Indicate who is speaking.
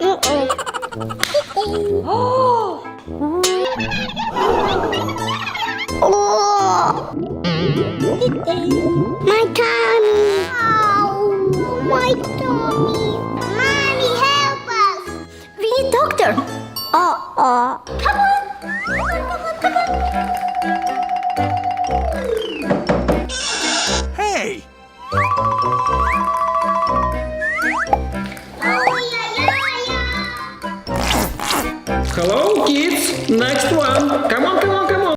Speaker 1: My tummy! Oh, my tummy! Mommy, help us!
Speaker 2: We need doctor.
Speaker 1: Come on! Come on!
Speaker 3: Hey!
Speaker 1: Oh, yeah, yeah, yeah!
Speaker 4: Hello, kids. Next one. Come